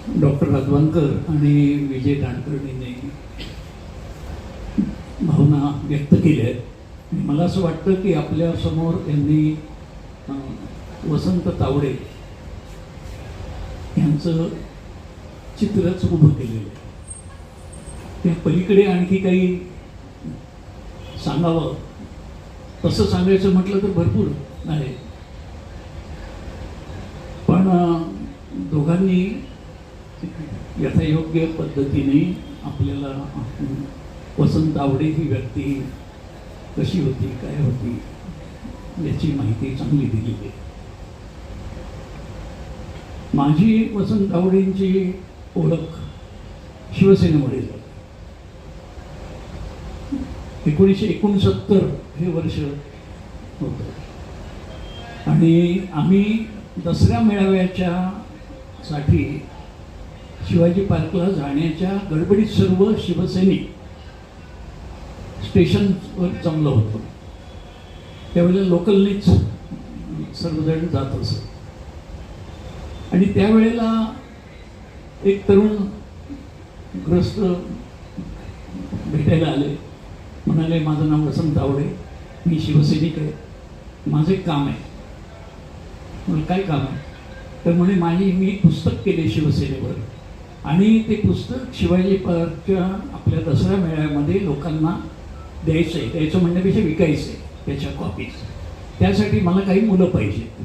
Doctor राजवानकर आणि विजय कानकर्णींनी भावना व्यक्त केल्या आहेत. मला असं वाटतं की आपल्यासमोर यांनी वसंत तावडे यांचं चित्रच उभं केलेलं आहे. त्या पलीकडे आणखी काही सांगावं तसं सांगायचं म्हटलं तर भरपूर आहे, पण दोघांनी यथायोग्य पद्धतीने आपल्याला वसंत तावडे ही व्यक्ती कशी होती, काय होती याची माहिती चांगली दिलेली आहे. माझी वसंत तावडेंची ओळख शिवसेनेमुळे झाली. 1969 हे वर्ष होतं आणि आम्ही दसऱ्या मेळाव्याच्या साठी शिवाजी पार्कला जाण्याच्या गडबडीत सर्व शिवसैनिक स्टेशनवर जमलो होतो. त्यावेळेला लोकलनीच सर्वजण जात असत आणि त्यावेळेला एक तरुण ग्रस्त भेटायला आले. म्हणाले, माझं नाव वसंत तावडे, मी शिवसैनिक आहे, माझं एक काम आहे. मला काय काम आहे तर म्हणे, मी पुस्तक केले शिवसेनेवर आणि ते पुस्तक शिवाजी पार्कच्या आपल्या दसरा मेळ्यामध्ये लोकांना द्यायचं आहे. द्यायचं म्हणण्यापेक्षा विकायचं आहे त्याच्या कॉपीज. त्यासाठी मला काही मुलं पाहिजेत.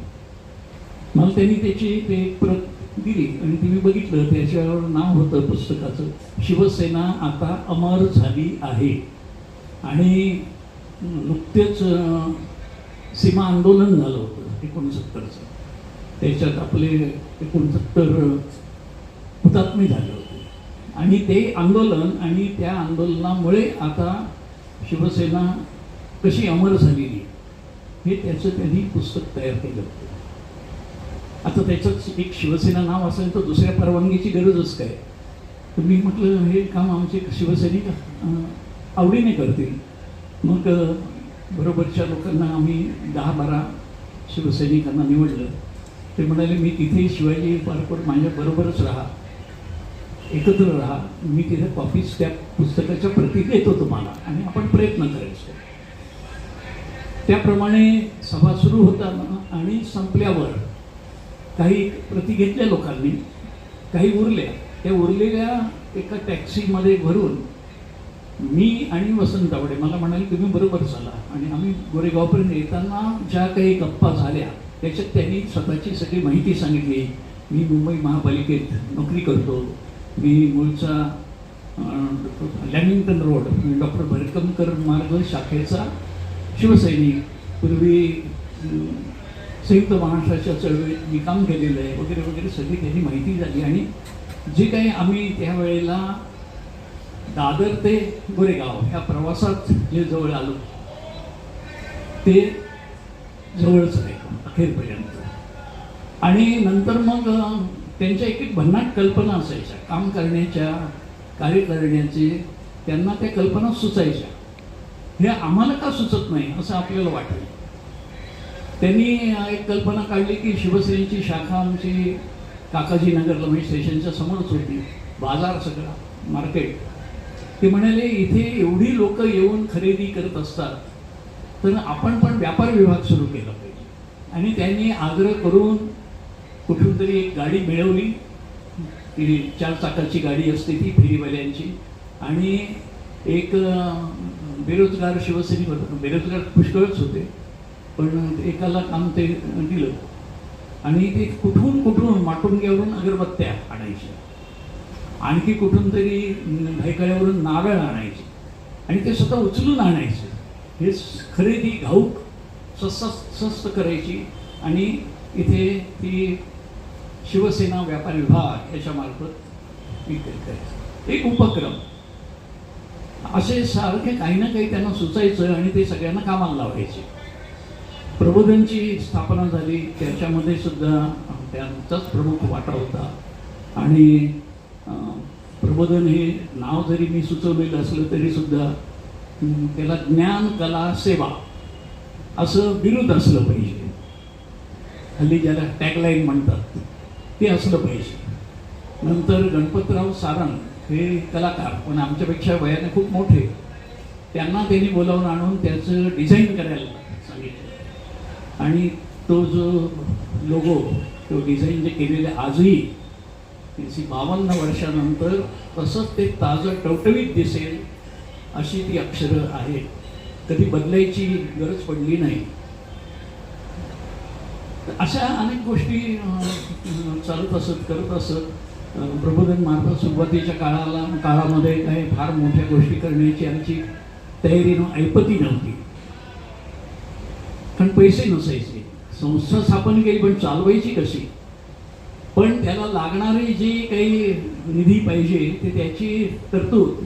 मला त्यांनी त्याची ते प्रत दिली आणि ती मी बघितलं. त्याच्यावर नाव होतं पुस्तकाचं, शिवसेना आता अमर झाली आहे. आणि नुकतेच सीमा आंदोलन झालं होतं 69चं. त्याच्यात आपले 69 हुतात्मे झाले होते आणि ते आंदोलन आणि त्या आंदोलनामुळे आता शिवसेना कशी अमर झालेली हे त्याचं त्यांनी पुस्तक तयार केलं होतं. आता त्याचंच एक शिवसेना नाव असेल तर दुसऱ्या परवानगीची गरजच काय. तर मी म्हटलं, हे काम आमचे शिवसैनिक आवडीने करतील. मग बरोबरच्या लोकांना आम्ही 10-12 शिवसैनिकांना निवडलं. ते म्हणाले, मी तिथे शिवाजी पार्कवर माझ्याबरोबरच राहा, एकत्र राहा, मी तिथे कॉपीज त्या पुस्तकाच्या प्रती देतो तुम्हाला आणि आपण प्रयत्न करायचो. त्याप्रमाणे सभा सुरू होताना आणि संपल्यावर काही प्रती घेतल्या लोकांनी, काही उरल्या. त्या उरलेल्या एका टॅक्सीमध्ये भरून मी आणि वसंत तावडे, मला म्हणाले, तुम्ही बरोबर चला. आणि आम्ही गोरेगावपर्यंत येताना ज्या काही गप्पा झाल्या त्याच्यात त्यांनी स्वतःची सगळी माहिती सांगितली. मी मुंबई महापालिकेत नोकरी करतो, मी मूळचा लॅमिंग्टन रोड डॉक्टर भरकमकर मार्ग शाखेचा शिवसैनिक, पूर्वी संयुक्त महाराष्ट्राच्या चळवळीत मी काम केलेलं आहे वगैरे वगैरे सगळी त्यांनी माहिती झाली. आणि जे काही आम्ही त्यावेळेला दादर ते गोरेगाव ह्या प्रवासात जे जवळ आलो ते जवळच राहिलो अखेरपर्यंत. आणि नंतर मग त्यांच्या एक भन्नाट कल्पना असायच्या काम करण्याच्या, कार्य करण्याचे. त्यांना त्या कल्पना सुचायच्या. हे आम्हाला का सुचत नाही असं आपल्याला वाटलं. त्यांनी एक कल्पना काढली की शिवसेनेची शाखा आमची काकाजी नगरला, म्हणजे स्टेशनच्या समोरच होती, बाजार सगळा मार्केट. ते म्हणाले, इथे एवढी लोक येऊन खरेदी करत असतात तर आपण पण व्यापार विभाग सुरू केला पाहिजे. आणि त्यांनी आग्रह करून कुठून तरी एक गाडी मिळवली. ती 4 चाकाची गाडी असते ती फेरीवाल्यांची. आणि एक बेरोजगार शिवसैनिक होता, बेरोजगार पुष्कळच होते, पण एकाला काम ते दिलं. आणि ते कुठून माटुंग्यावरून अगरबत्त्या आणायच्या, आणखी कुठून तरी भायखळ्यावरून नारळ आणायचे आणि ते स्वतः उचलून आणायचे. हे खरेदी घाऊक स्वस्त करायची आणि इथे ती शिवसेना व्यापार विभाग याच्या मार्फत विक्री करायची. एक उपक्रम असे सारखे काही ना काही त्यांना सुचायचं आणि ते सगळ्यांना कामाला लावायचे. प्रबोधनची स्थापना झाली, त्याच्यामध्ये सुद्धा त्यांचाच प्रमुख वाटा होता. आणि प्रबोधन हे नाव जरी मी सुचवलेलं असलं तरी सुद्धा त्याला ज्ञान कला सेवा असं विरुद्ध असलं पाहिजे. हल्ली ज्याला टॅगलाईन म्हणतात ते असलं पाहिजे. नंतर गणपतराव सारंग हे कलाकार, पण आमच्यापेक्षा वयाने खूप मोठे, त्यांना त्यांनी बोलावून आणून त्याचं डिझाईन करायला सांगितलं. आणि तो जो लोगो, तो डिझाईन जे केलेले आजही 52 वर्षानंतर तसंच ते ताजं टवटवीत दिसेल अशी ती अक्षरं आहेत. कधी बदलायची गरज पडली नाही. अशा अनेक गोष्टी चालत असत, करत असत. प्रबोधन मार्फत सुरुवातीच्या काळामध्ये काही फार मोठ्या गोष्टी करण्याची आमची तयारी ऐपती नव्हती, कारण पैसे नसायचे. संस्था स्थापन केली, पण चालवायची कशी? पण त्याला लागणारी जी काही निधी पाहिजे ते त्याची तरतूद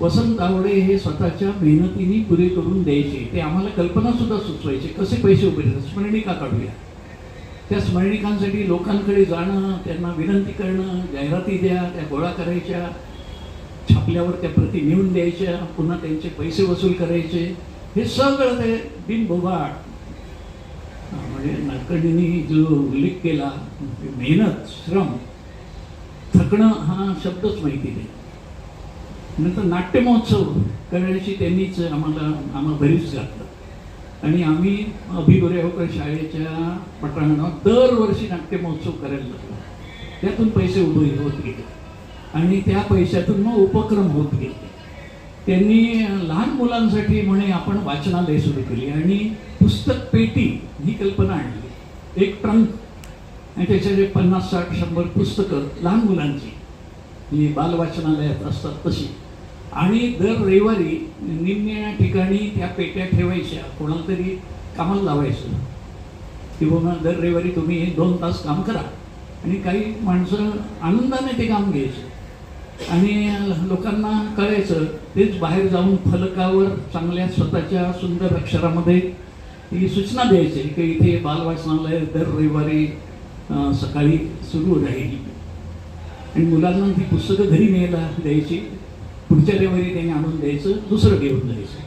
वसंत आवडे हे स्वतःच्या मेहनतीने पुरे करून द्यायचे. ते आम्हाला कल्पनासुद्धा सुचवायचे कसे पैसे उभे राहतात. स्मरणिका काढूया. त्या स्मरणिकांसाठी लोकांकडे जाणं, त्यांना विनंती करणं, जाहिराती द्या, त्या गोळा करायच्या, छापल्यावर त्या प्रती नेऊन द्यायच्या, पुन्हा त्यांचे पैसे वसूल करायचे. हे सगळं ते बिनबोभाट, म्हणजे नाडकर्णींनी जो उल्लेख केला, मेहनत, श्रम, थकणं हा शब्दच माहिती नाही. नंतर नाट्य महोत्सव करण्याची त्यांनीच आम्हाला भरीच घातलं. आणि आम्ही अभिगोरेगावकर शाळेच्या पटांगणावर दरवर्षी नाट्य महोत्सव करायला लागलो. त्यातून पैसे उभे होत गेले आणि त्या पैशातून मग उपक्रम होत गेले. त्यांनी लहान मुलांसाठी म्हणे आपण वाचनालय सुरू केली आणि पुस्तक पेटी ही कल्पना आणली. एक ट्रंक आणि त्याच्यामध्ये 50, 60, 100 पुस्तकं लहान मुलांची, जी बालवाचनालयात असतात तशी. आणि दर रविवारी निम्म्या ठिकाणी त्या पेट्या ठेवायच्या, कोणाला तरी कामाला लावायचं की बाबा दर रविवारी तुम्ही 2 तास काम करा. आणि काही माणसं आनंदाने ते काम घ्यायचे आणि लोकांना कळायचं. तेच बाहेर जाऊन फलकावर चांगल्या स्वतःच्या सुंदर अक्षरामध्ये ही सूचना द्यायची की इथे बालवाचनालय दर रविवारी सकाळी सुरू राहील. आणि मुलांना ती पुस्तकं घरी न्यायला द्यायची, पुढच्या रविवारी त्यांनी आणून द्यायचं, दुसरं घेऊन जायचं.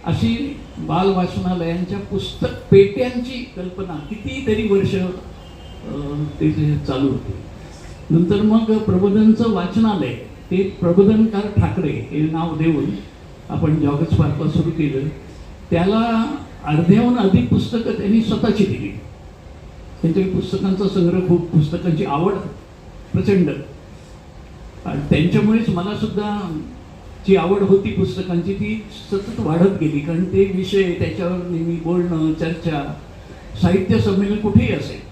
अशी बालवाचनालयांच्या पुस्तक पेट्यांची कल्पना कितीतरी वर्ष ते चालू होते. नंतर मग प्रबोधनचं वाचनालय, ते प्रबोधनकार ठाकरे हे नाव देऊन आपण जॉगर्स पार्कला सुरू केलं. त्याला अर्ध्याहून अधिक पुस्तकं त्यांनी स्वतःची दिली. त्यांच्या पुस्तकांचा संग्रह, खूप पुस्तकांची आवड प्रचंड. आणि त्यांच्यामुळेच मला सुद्धा जी आवड होती पुस्तकांची ती सतत वाढत गेली. कारण ते विषय, त्याच्यावर नेहमी बोलणं, चर्चा, साहित्य संमेलन कुठेही असेल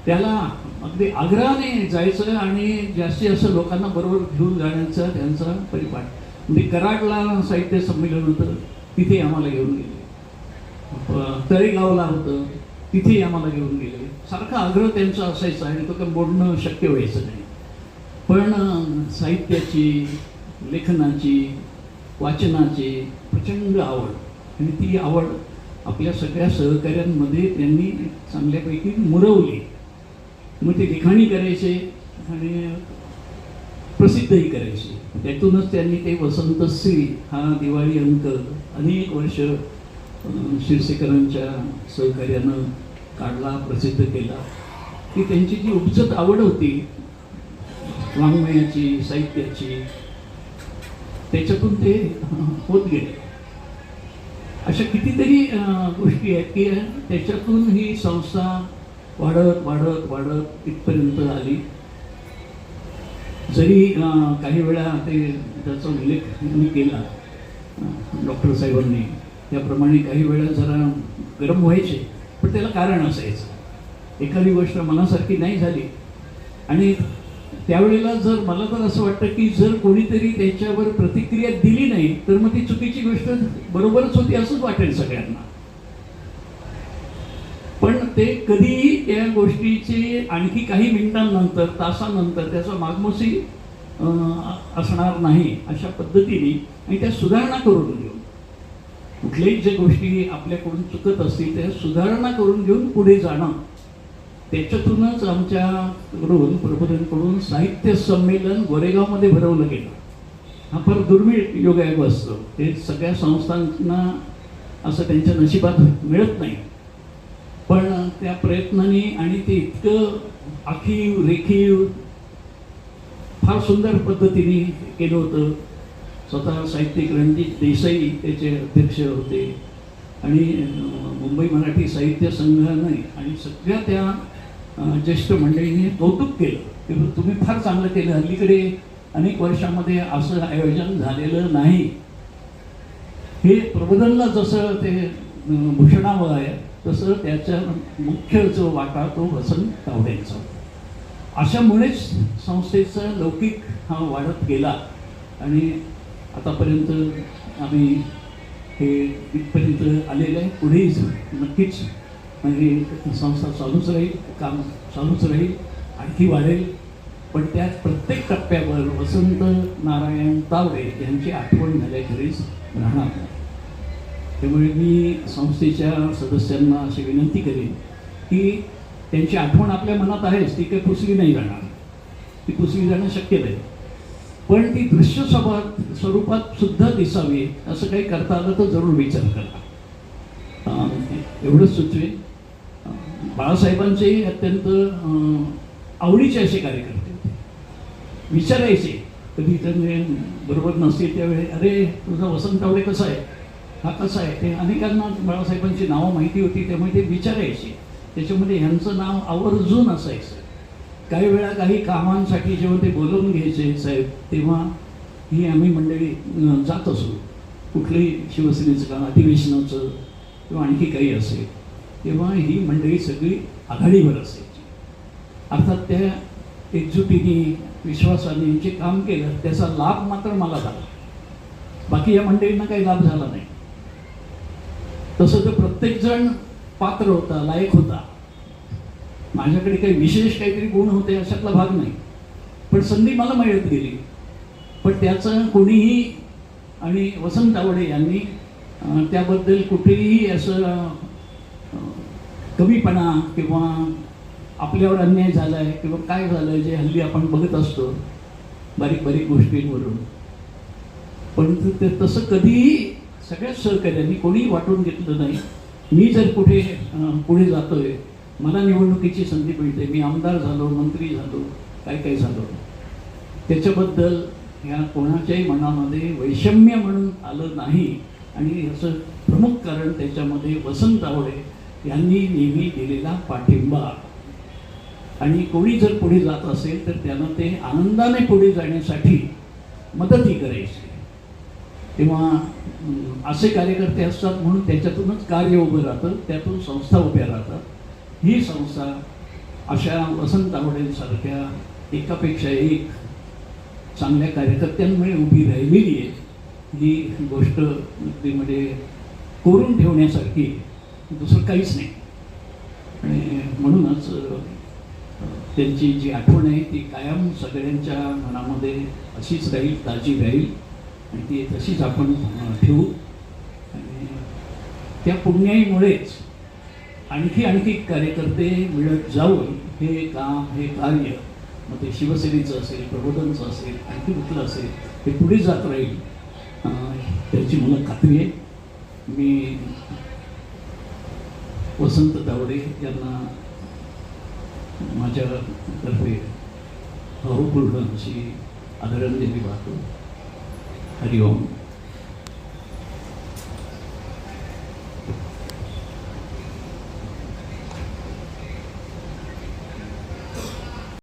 त्याला अगदी आग्रहाने जायचं आणि जास्तीत जास्त लोकांना बरोबर घेऊन जाण्याचा त्यांचा परिपाठ. म्हणजे कराडला साहित्य संमेलन होतं, तिथे आम्हाला घेऊन गेले. तळेगावला होतं, तिथे आम्हाला घेऊन गेले. सारखा आग्रह त्यांचा असायचा आणि तो काही बोलणं शक्य व्हायचं नाही. पण साहित्याची, लेखनाची, वाचनाची प्रचंड आवड आणि ती आवड आपल्या सगळ्या सहकाऱ्यांमध्ये त्यांनी चांगल्यापैकी मुरवली. मग ते लिखाणी करायचे आणि प्रसिद्धही करायचे. त्यातूनच त्यांनी ते वसंतश्री हा दिवाळी अंक अनेक वर्ष शिरसेकरांच्या सहकार्यानं काढला, प्रसिद्ध केला. की त्यांची जी उपजत आवड होती वाङ्मयाची, साहित्याची, त्याच्यातून ते होत गेले. अशा कितीतरी गोष्टी आहेत की त्याच्यातून ही संस्था वाढत वाढत वाढत इथपर्यंत आली. जरी काही वेळा ते त्याचा उल्लेख मी केला डॉक्टर साहेबांनी, त्याप्रमाणे काही वेळा जरा गरम व्हायचे, पण त्याला कारण असायचं. एखादी गोष्ट मनासारखी नाही झाली आणि त्यावेळेला जर मला तर असं वाटतं की जर कोणीतरी त्याच्यावर प्रतिक्रिया दिली नाही तर मग ती चुकीची गोष्ट बरोबरच होती असंच वाटेल सगळ्यांना. पण ते कधीही त्या गोष्टीचे आणखी काही मिनिटांनंतर, तासानंतर त्याचा मागमोसी असणार नाही अशा पद्धतीने आणि त्या सुधारणा करून घेऊन, कुठल्याही ज्या गोष्टी आपल्याकडून चुकत असतील त्या सुधारणा करून घेऊन पुढे जाणं, त्याच्यातूनच आमच्याकडून प्रबोधनकडून साहित्य संमेलन गोरेगावमध्ये भरवलं गेलं. हा फार दुर्मिळ योगायोग असतो. ते सगळ्या संस्थांना असं त्यांच्या नशिबात मिळत नाही. पण त्या प्रयत्नांनी आणि ते इतकं आखीव रेखीव फार सुंदर पद्धतीने केलं होतं. स्वतः साहित्यिक रणजित देसाई त्याचे अध्यक्ष होते आणि मुंबई मराठी साहित्य संघाने आणि सगळ्या त्या ज्येष्ठ मंडळीने कौतुक केलं की तुम्ही फार चांगलं केलं. हल्लीकडे अनेक वर्षामध्ये असं आयोजन झालेलं नाही. हे प्रबोधनला जसं ते भूषणावं आहे तसं त्याचा मुख्य जो वाटा तो वसंत तावडेंचा. अशामुळेच संस्थेचा लौकिक हा वाढत गेला आणि आतापर्यंत आम्ही हे इथपर्यंत आलेलं आहे. पुढेही नक्कीच म्हणजे संस्था चालूच राहील, काम चालूच राहील, आणखी वाढेल. पण त्यात प्रत्येक टप्प्यावर वसंत नारायण तावडे यांची आठवण झाल्याखेरीज राहणार नाही. त्यामुळे मी संस्थेच्या सदस्यांना अशी विनंती करेन की त्यांची आठवण आपल्या मनात आहेच, ती काही पुसली नाही जाणार, ती पुसली जाणं शक्य नाही. पण ती दृश्य स्वरूपात सुद्धा दिसावी असं काही करता आलं तर जरूर विचार करा. एवढंच सुचवेन. बाळासाहेबांचे अत्यंत आवडीचे असे कार्यकर्ते होते. विचारायचे कधी त्यांनी बरोबर नसतील त्यावेळी, अरे तुझा वसंत तावडे कसा आहे, हा कसा आहे. ते अनेकांना बाळासाहेबांची नावं माहिती होती त्यामुळे ते विचारायचे. त्याच्यामध्ये ह्यांचं नाव आवर्जून असायचं. काही वेळा काही कामांसाठी जेव्हा ते बोलवून घ्यायचे साहेब तेव्हा ही आम्ही मंडळी जात असू, कुठलंही शिवसेनेचं काम अधिवेशनाचं किंवा आणखी काही असेल तेव्हा ही मंडळी सगळी आघाडीवर असायची. अर्थात त्या एकजुटीने विश्वासाने जे काम केलं त्याचा लाभ मात्र मला झाला, बाकी या मंडळींना काही लाभ झाला नाही. तसं तर प्रत्येकजण पात्र होता, लायक होता. माझ्याकडे काही विशेष काहीतरी गुण होते अशातला भाग नाही, पण संधी मला मिळत गेली. पण त्याचं कोणीही आणि वसंत तावडे यांनी त्याबद्दल कुठेही असं कमीपणा किंवा आपल्यावर अन्याय झाला आहे किंवा काय झालं आहे जे हल्ली आपण बघत असतो बारीक बारीक गोष्टींवरून, पण ते तसं कधीही सगळ्याच सहकार्यांनी कोणीही वाटून घेतलं नाही. मी जर कुठे पुढे जातोय, मला निवडणुकीची संधी मिळते, मी आमदार झालो, मंत्री झालो, काय झालो, त्याच्याबद्दल ह्या कोणाच्याही मनामध्ये वैषम्य म्हणून आलं नाही. आणि असं प्रमुख कारण त्याच्यामध्ये वसंत तावडे यांनी नेहमी दिलेला पाठिंबा. आणि कोणी जर पुढे जात असेल तर त्यांना ते आनंदाने पुढे जाण्यासाठी मदतही करायची. तेव्हा असे कार्यकर्ते असतात म्हणून त्याच्यातूनच कार्य उभं राहतं, त्यातून संस्था उभ्या राहतात. ही संस्था अशा वसंत तावडेंसारख्या एकापेक्षा एक चांगल्या कार्यकर्त्यांमुळे उभी राहिलेली आहे. ही गोष्ट म्हणजे कोरून ठेवण्यासारखी दुसरं काहीच नाही. आणि म्हणूनच त्यांची जी आठवण आहे ती कायम सगळ्यांच्या मनामध्ये अशीच राहील, ताजी राहील आणि ती तशीच आपण ठेवू. आणि त्या पुण्याईमुळेच आणखी कार्यकर्ते मिळत जाऊन हे काम, हे कार्य, मग ते शिवसेनेचं असेल, प्रबोधनचं असेल, आणखी कुठलं असेल, हे पुढे जात राहील त्याची मला खात्री आहे. मी वसंत तावडे यांना माझ्यातर्फे भावपूर्ण अशी आदरांजली वाहतो. हरिओम.